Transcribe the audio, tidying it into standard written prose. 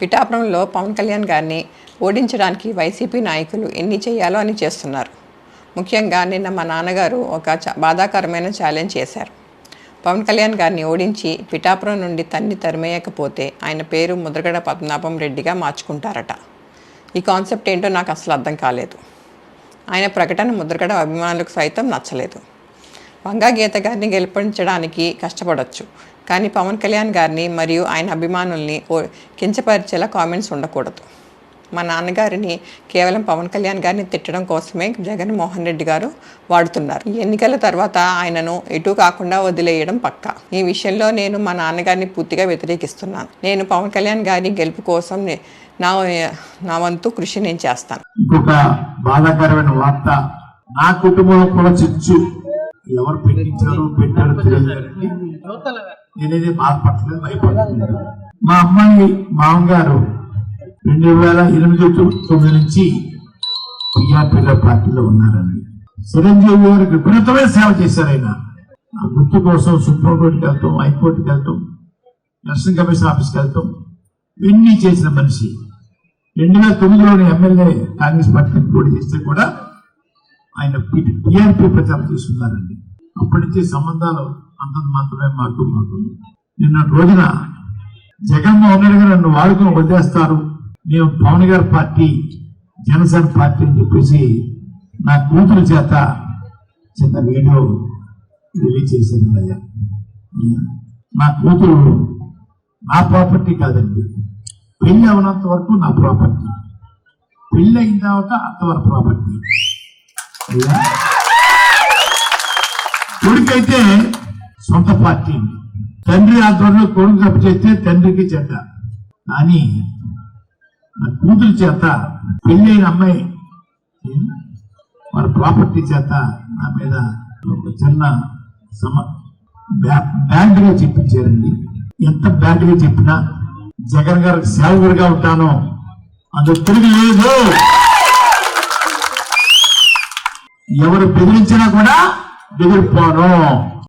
పిఠాపురంలో పవన్ కళ్యాణ్ గారిని ఓడించడానికి వైసీపీ నాయకులు ఎన్ని చేయాలో అని చేస్తున్నారు. ముఖ్యంగా నిన్న మా నాన్నగారు ఒక బాధాకరమైన ఛాలెంజ్ చేశారు. పవన్ కళ్యాణ్ గారిని ఓడించి పిఠాపురం నుండి తరిమేయకపోతే ఆయన పేరు ముద్రగడ పద్మనాభం రెడ్డిగా మార్చుకుంటారట. ఈ కాన్సెప్ట్ ఏంటో నాకు అసలు అర్థం కాలేదు. ఆయన ప్రకటన ముద్రగడ అభిమానులకు సైతం నచ్చలేదు. వంగా గీత గారిని గెలిపించడానికి కష్టపడవచ్చు, కానీ పవన్ కళ్యాణ్ గారిని మరియు ఆయన అభిమానుల్ని కించపరిచేలా కామెంట్స్ ఉండకూడదు. మా నాన్నగారిని కేవలం పవన్ కళ్యాణ్ గారిని తిట్టడం కోసమే జగన్మోహన్ రెడ్డి గారు వాడుతున్నారు. ఎన్నికల తర్వాత ఆయనను ఎటు కాకుండా వదిలేయడం పక్కా. ఈ విషయంలో నేను మా నాన్నగారిని పూర్తిగా వ్యతిరేకిస్తున్నాను. నేను పవన్ కళ్యాణ్ గారి గెలుపు కోసం నా వంతు కృషి నేను చేస్తాను. ఇంకొక బాధాకరమైన వార్త, నా కుటుంబంలో కూడా చిచ్చు ఎవరు పెట్టారో తెలియదు. నేనేది బాధపడలేదు, భయపడలేదు. మా అమ్మాయి మామగారు 2008-9 నుంచి టీఆర్పీలో పార్టీలో ఉన్నారండి. చిరంజీవి గారికి విపరీతమైన సేవ చేశారు. ఆయన ఆ గుర్తు కోసం సుప్రీంకోర్టుకి వెళ్తాం, హైకోర్టుకి వెళ్తాం, ఎలక్షన్ కమిషన్ ఆఫీస్కి వెళ్తాం, ఇవన్నీ చేసిన మనిషి. 2009లోని ఎమ్మెల్యే కాంగ్రెస్ పార్టీకి పోటీ చేస్తే కూడా ఆయన టీఆర్పీ ప్రచారం చేస్తున్నారండి. అప్పటి నుంచి సంబంధాలు అంతంత మాత్రమే మాకు. నిన్న రోజున జగన్మోహన్ రెడ్డి గారు నన్ను వాడుకొని వదిలేస్తారు, మేము పవన్ గారి పార్టీ జనసేన పార్టీ అని చెప్పేసి నా కూతురు చేత చిన్న వీడియో రిలీజ్ చేశాను. అయ్యా, నా కూతురు నా ప్రాపర్టీ కాదండి, పెళ్లి అవనంత వరకు నా ప్రాపర్టీ, పెళ్లి అయిన తర్వాత అంతవరకు ప్రాపర్టీ. కొడుకైతే సొంత పార్టీ, తండ్రి ఆధ్వర్యంలో కొడుకు తప్పు చేస్తే తండ్రికి చెడ్డ. కానీ నా కూతురు చేత పెళ్ళైన అమ్మాయి వాళ్ళ ప్రాపర్టీ చేత నా మీద ఒక చిన్న బ్యాడ్గా చెప్పించారండి. ఎంత బ్యాడ్గా చెప్పినా జగన్ గారికి సేవకుడిగా ఉంటానో అందుకు తిరిగి లేదు. ఎవరు బెదిరించినా కూడా బెదిరిపోను.